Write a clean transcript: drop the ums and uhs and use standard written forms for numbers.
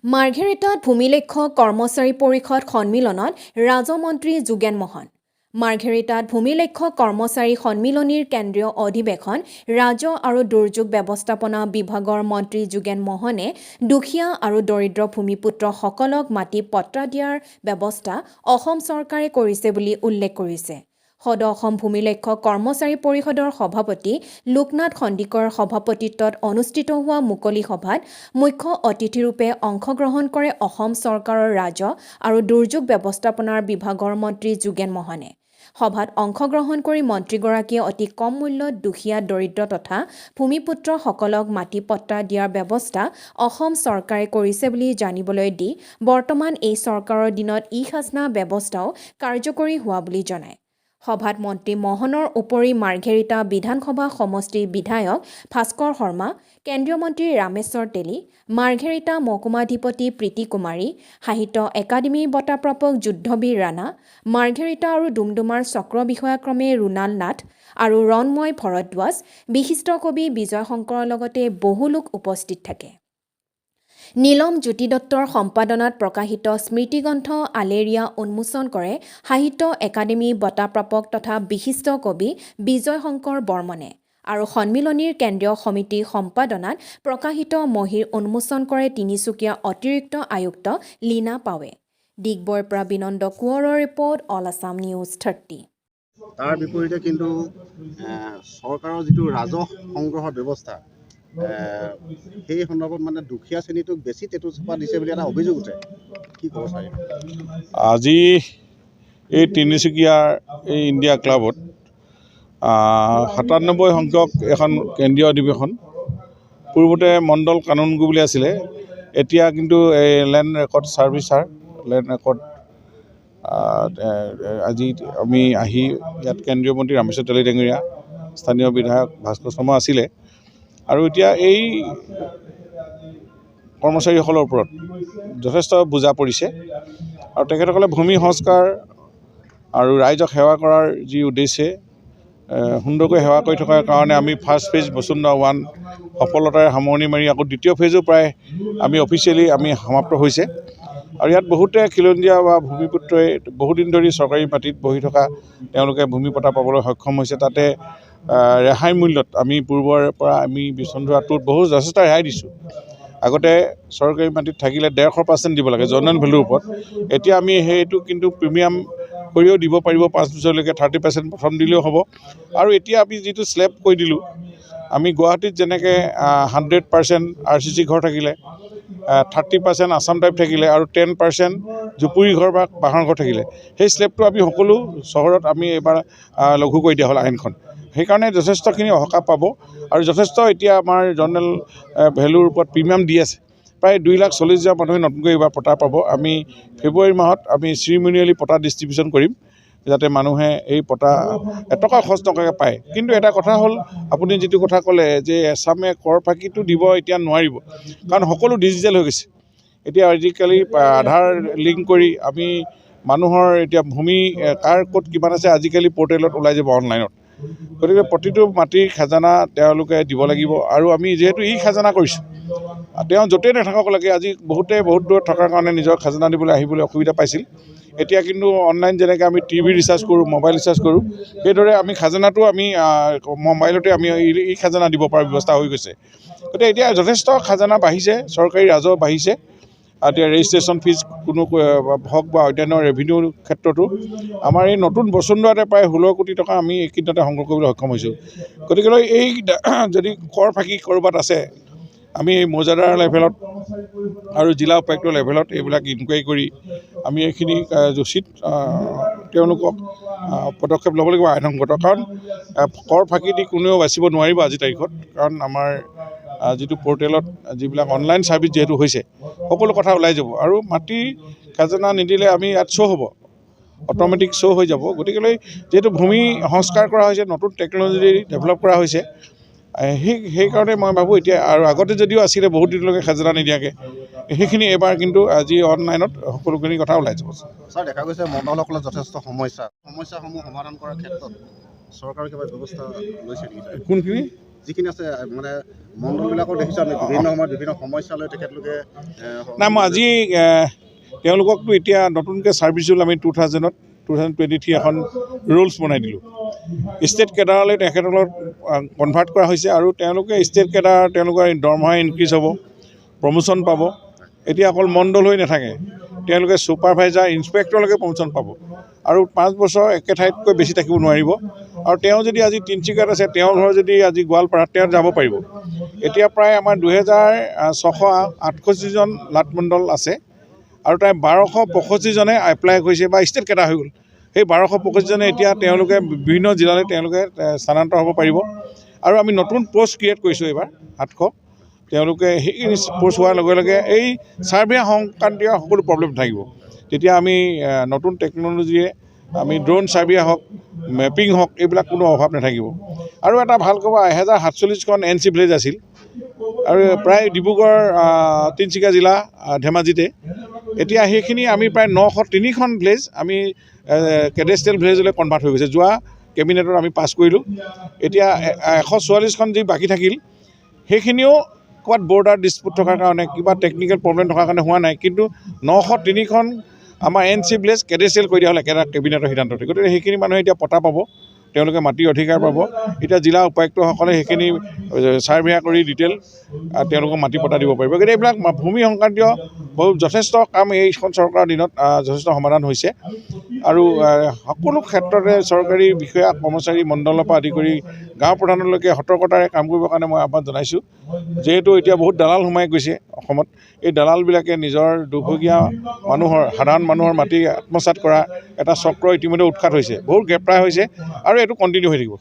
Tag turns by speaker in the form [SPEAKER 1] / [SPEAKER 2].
[SPEAKER 1] মাৰ্ঘেৰিটাত ভূমিলেখ্য কৰ্মচাৰী পৰিষদ সন্মিলনত ৰাজমন্ত্ৰী যোগেন মহন। মাৰ্ঘেৰিটাত ভূমিলেখ্য কৰ্মচাৰী সন্মিলনীৰ কেন্দ্ৰীয় অধিৱেশন ৰাজহ আৰু দুৰ্যোগ ব্যৱস্থাপনা বিভাগৰ মন্ত্ৰী যোগেন মহনে দুখীয়া আৰু দৰিদ্ৰ ভূমিপুত্ৰসকলক মাটি পট্টা দিয়াৰ ব্যৱস্থা অসম চৰকাৰে কৰিছে বুলি উল্লেখ কৰিছে। সদ অসম ভূমিলেখ্য কৰ্মচাৰী পৰিষদৰ সভাপতি লোকনাথ সন্দিকৰ সভাপতিত্বত অনুষ্ঠিত হোৱা মুকলি সভাত মুখ্য অতিথিৰূপে অংশগ্ৰহণ কৰে অসম চৰকাৰৰ ৰাজহ আৰু দুৰ্যোগ ব্যৱস্থাপনাৰ বিভাগৰ মন্ত্ৰী যোগেন মহনে। সভাত অংশগ্ৰহণ কৰি মন্ত্ৰীগৰাকীয়ে অতি কম মূল্যত দুখীয়া দৰিদ্ৰ তথা ভূমিপুত্ৰসকলক মাটি পট্টা দিয়াৰ ব্যৱস্থা অসম চৰকাৰে কৰিছে বুলি জানিবলৈ দি বৰ্তমান এই চৰকাৰৰ দিনত ই-খাজনা ব্যৱস্থাও কাৰ্যকৰী হোৱা বুলি জনায়। সভাত মন্ত্ৰী মহনৰ উপৰি মাৰ্ঘেৰিটা বিধানসভা সমষ্টিৰ বিধায়ক ভাস্কৰ শৰ্মা, কেন্দ্ৰীয় মন্ত্ৰী ৰামেশ্বৰ তেলী, মাৰ্ঘেৰিটা মহকুমাধিপতি প্ৰীতি কুমাৰী, সাহিত্য একাডেমী বঁটাপ্ৰাপক যুদ্ধবীৰ ৰাণা, মাৰ্ঘেৰিটা আৰু ডুমডুমাৰ চক্ৰ বিষয়াক্ৰমে ৰুণাল নাথ আৰু ৰণময় ভৰদ্বাজ, বিশিষ্ট কবি বিজয় শংকৰৰ লগতে বহু লোক উপস্থিত থাকে। নীলম জ্যোতি দত্তৰ সম্পাদনাত প্ৰকাশিত স্মৃতিগ্ৰন্থ আলেৰিয়া উন্মোচন কৰে সাহিত্য একাডেমী বঁটাপ্ৰাপক তথা বিশিষ্ট কবি বিজয় শংকৰ বৰ্মনে আৰু সন্মিলনীৰ কেন্দ্ৰীয় সমিতিৰ সম্পাদনাত প্ৰকাশিত মহীৰ উন্মোচন কৰে তিনিচুকীয়া অতিৰিক্ত আয়ুক্ত লীনা পাৱে। ডিগবৈৰ পৰা বিনন্দ কোঁৱৰৰ ৰিপৰ্ট, অল আছাম নিউজ 30।
[SPEAKER 2] তাৰ বিপৰীতে কিন্তু চৰকাৰৰ যিটো ৰাজহ সংগ্ৰহৰ ব্যৱস্থা সেই সন্দৰ্ভত মানে দুখীয়া শ্ৰেণীটোক বেছি টেটু চপা দিছে বুলি এটা অভিযোগ উঠে। কি ক'ব চাই?
[SPEAKER 3] আজি এই তিনিচুকীয়াৰ এই ইণ্ডিয়া ক্লাবত 97 সংখ্যক এখন কেন্দ্ৰীয় অধিৱেশন, পূৰ্বতে মণ্ডল কানুনগো বুলি আছিলে, এতিয়া কিন্তু এই লেণ্ড ৰেকৰ্ড ছাৰ্ভিচাৰ লেণ্ড ৰেকৰ্ড আজি আমি আহি ইয়াত কেন্দ্ৰীয় মন্ত্ৰী ৰামেশ্বৰ তেলী টেঙৰীয়া, স্থানীয় বিধায়ক ভাস্কৰ শৰ্মা আছিলে আৰু এতিয়া এই কৰ্মচাৰীসকলৰ ওপৰত যথেষ্ট বোজা পৰিছে আৰু তেখেতসকলে ভূমি সংস্কাৰ আৰু ৰাইজক সেৱা কৰাৰ যি উদ্দেশ্যে সুন্দৰকৈ সেৱা কৰি থকাৰ কাৰণে আমি ফাৰ্ষ্ট ফেজ বসুন্ধৰা 1 সফলতাৰে সামৰণি মাৰি আকৌ দ্বিতীয় ফেজো প্ৰায় আমি অফিচিয়েলি সমাপ্ত হৈছে আৰু ইয়াত বহুতে খিলঞ্জীয়া বা ভূমিপুত্ৰই বহুদিন ধৰি চৰকাৰী মাটিত বহি থকা তেওঁলোকে ভূমি পট্টা পাবলৈ সক্ষম হৈছে। তাতে ৰেহাই মূল্যত আমি পূৰ্বৰ পৰা আমি বসুন্ধৰা 2ত বহুত যথেষ্ট ৰেহাই দিছোঁ। আগতে চৰকাৰী মাটিত থাকিলে 150% দিব লাগে জনৰেল ভেলুৰ ওপৰত, এতিয়া আমি সেইটো কিন্তু প্ৰিমিয়াম কৰিও দিব পাৰিব 5 বছৰলৈকে 30% প্ৰথম দিলেও হ'ব। আৰু এতিয়া আমি যিটো স্লেব কৰি দিলোঁ, আমি গুৱাহাটীত যেনেকৈ 100% RCC ঘৰ থাকিলে, 30% আছাম টাইপ থাকিলে আৰু 10% জুপুৰি ঘৰ বা বাঁহৰ ঘৰ থাকিলে, সেই স্লেবটো আমি সকলো চহৰত আমি এইবাৰ লঘু কৰি দিয়া হ'ল আইনখন। সেইকাৰণে যথেষ্টখিনি সকাহ পাব আৰু যথেষ্ট এতিয়া আমাৰ জনেৰেল ভেলুৰ ওপৰত প্ৰিমিয়াম দি আছে। প্ৰায় 2,40,000 মানুহে নতুনকৈ এইবাৰ পট্টা পাব। আমি ফেব্ৰুৱাৰী মাহত আমি চিৰিমনিয়েলি পট্টা ডিষ্ট্ৰিবিউশ্যন কৰিম যাতে মানুহে এই পট্টা এটকা খৰচ নকৰাকৈ পায়। কিন্তু এটা কথা হ'ল, আপুনি যিটো কথা ক'লে যে এছামে কৰ ফাঁকিটো দিব এতিয়া নোৱাৰিব, কাৰণ সকলো ডিজিটেল হৈ গৈছে। এতিয়া আজিকালি আধাৰ লিংক কৰি আমি মানুহৰ এতিয়া ভূমি কাৰ ক'ত কিমান আছে আজিকালি পৰ্টেলত ওলাই যাব অনলাইনত। গতিকে প্ৰতিটো মাটিৰ খাজানা তেওঁলোকে দিব লাগিব আৰু আমি যিহেতু খাজানা কৰিছোঁ, তেওঁ য'তেই নাথাকক লাগে, আজি বহুতে বহুত দূৰত থকাৰ কাৰণে নিজৰ খাজানা দিবলৈ আহিবলৈ অসুবিধা পাইছিল। এতিয়া কিন্তু অনলাইন যেনেকৈ আমি টিভি ৰিচাৰ্জ কৰোঁ, মোবাইল ৰিচাৰ্জ কৰোঁ, সেইদৰে আমি খাজানাটো আমি মোবাইলতে আমি খাজানা দিব পৰা ব্যৱস্থা হৈ গৈছে। গতিকে এতিয়া যথেষ্ট খাজানা বাঢ়িছে, চৰকাৰী ৰাজহ বাঢ়িছে। এতিয়া ৰেজিষ্ট্ৰেশ্যন ফিজ কোনো হওক বা অন্যান্য ৰেভিনিউৰ ক্ষেত্ৰতো আমাৰ এই নতুন বসুন্ধৰাতে প্ৰায় 16 কোটি টকা আমি এইকেইদিনতে সংগ্ৰহ কৰিবলৈ সক্ষম হৈছোঁ। গতিকে এই যদি কৰ ফাঁকি ক'ৰবাত আছে, আমি মৌজাদাৰ লেভেলত আৰু জিলা উপায়ুক্ত লেভেলত এইবিলাক ইনকুৱাৰী কৰি আমি এইখিনি উচিত তেওঁলোকক পদক্ষেপ ল'ব লাগিব আইনসংগত। কাৰণ কৰ ফাঁকি দি কোনেও বাচিব নোৱাৰিব আজিৰ তাৰিখত, কাৰণ আমাৰ যিটো পৰ্টেলত যিবিলাক অনলাইন ছাৰ্ভিচ যিহেতু হৈছে, সকলো কথা ওলাই যাব আৰু মাটি খাজানা নিদিলে আমি ইয়াত শ্ব' হ'ব, অট'মেটিক শ্ব' হৈ যাব। গতিকে যিহেতু ভূমি সংস্কাৰ কৰা হৈছে, নতুন টেকন'লজি ডেভেলপ কৰা হৈছে, সেইকাৰণে মই ভাবোঁ এতিয়া আৰু আগতে যদিও আছিলে বহুত দিনলৈকে খাজানা নিদিয়াকৈ, সেইখিনি এইবাৰ কিন্তু আজি অনলাইনত সকলোখিনি কথা ওলাই যাব।
[SPEAKER 2] ছাৰ, দেখা গৈছে মণ্ডলসকলৰ যথেষ্ট সমস্যাসমূহ সমাধান কৰাৰ ক্ষেত্ৰত চৰকাৰে কিবা ব্যৱস্থা লৈছে নেকি?
[SPEAKER 3] কোনখিনি
[SPEAKER 2] যিখিনি আছে মানে মণ্ডলবিলাকো দেখিছোঁ আমি বিভিন্ন সময়ত বিভিন্ন সমস্যা লৈ তেখেতলোকে
[SPEAKER 3] নাই মই আজি তেওঁলোককতো এতিয়া নতুনকৈ ছাৰ্ভিচ ৰুল আমি 2023 এখন ৰুলছ বনাই দিলোঁ। ষ্টেট কেডাৰলৈ তেখেতসকলক কনভাৰ্ট কৰা হৈছে আৰু তেওঁলোকে ষ্টেট কেডাৰ তেওঁলোকৰ দৰমহা ইনক্ৰিজ হ'ব, প্ৰমোশ্যন পাব। এতিয়া অকল মণ্ডল হৈ নাথাকে, তেওঁলোকে ছুপাৰভাইজাৰ ইনস্পেক্টৰলৈকে প্ৰমোশ্যন পাব আৰু 5 বছৰ একে ঠাইতকৈ বেছি থাকিব নোৱাৰিব। আৰু তেওঁ যদি আজি তিনিচুকীয়াত আছে, তেওঁৰ ঘৰ যদি আজি গোৱালপাৰাত, তেওঁ যাব পাৰিব। এতিয়া প্ৰায় আমাৰ 2668জন লাট মণ্ডল আছে আৰু প্ৰায় 1265জনে এপ্লাই কৰিছে বা ষ্টেট কেডাৰ হৈ গ'ল। সেই 1265জনে এতিয়া তেওঁলোকে বিভিন্ন জিলালৈ তেওঁলোকে স্থানান্তৰ হ'ব পাৰিব। আৰু আমি নতুন পষ্ট ক্ৰিয়েট কৰিছোঁ এইবাৰ 700। তেওঁলোকে সেইখিনি পষ্ট হোৱাৰ লগে লগে এই ছাৰ্ভে সংক্ৰান্তীয় সকলো প্ৰব্লেম থাকিব। তেতিয়া আমি নতুন টেকন'লজিয়ে আমি ড্ৰোন ছাৰ্ভে হওক, মেপিং হওক, এইবিলাক কোনো অভাৱ নাথাকিব। আৰু এটা ভাল ক'ব, 1047খন NC ভিলেজ আছিল আৰু প্ৰায় ডিব্ৰুগড়, তিনিচুকীয়া জিলা, ধেমাজিতে। এতিয়া সেইখিনি আমি প্ৰায় 903খন ভিলেজ আমি কেডেষ্ট্ৰিয়েল ভিলেজলৈ কনভাৰ্ট হৈ গৈছে। যোৱা কেবিনেটত আমি পাছ কৰিলোঁ। এতিয়া 144খন যি বাকী থাকিল সেইখিনিও ক'ৰবাত বৰ্ডাৰ ডিছপুট থকাৰ কাৰণে, কিবা টেকনিকেল প্ৰব্লেম থকাৰ কাৰণে হোৱা নাই। কিন্তু 903খন আমাৰ NC ভিলেজ কেডেষ্ট্ৰিয়েল কৰি দিয়া হ'ল একেটা কেবিনেটৰ সিদ্ধান্ততে। গতিকে সেইখিনি মানুহে এতিয়া পতা পাব, তেওঁলোকে মাটিৰ অধিকাৰ পাব। এতিয়া জিলা উপায়ুক্তসকলে সেইখিনি ছাৰ্ভে কৰি ডিটেইল তেওঁলোকক মাটি পতা দিব পাৰিব। গতিকে এইবিলাক ভূমি সংক্ৰান্তীয় যথেষ্ট কাম এইখন চৰকাৰৰ দিনত যথেষ্ট সমাধান হৈছে। আৰু সকলো ক্ষেত্ৰতে চৰকাৰী বিষয়া, কৰ্মচাৰী, মণ্ডলৰ পৰা আদি কৰি গাঁও প্ৰধানলৈকে সতৰ্কতাৰে কাম কৰিবৰ কাৰণে মই আহ্বান জনাইছোঁ। যিহেতু এতিয়া বহুত দালাল সোমাই গৈছে অসমত, এই দালালবিলাকে নিজৰ দুখীয়া মানুহৰ, সাধাৰণ মানুহৰ মাটি আত্মসাৎ কৰা এটা চক্ৰ ইতিমধ্যে উৎখাত হৈছে, বহুত গ্ৰেপ্তাৰ হৈছে আৰু এইটো কণ্টিনিউ হৈ থাকিব।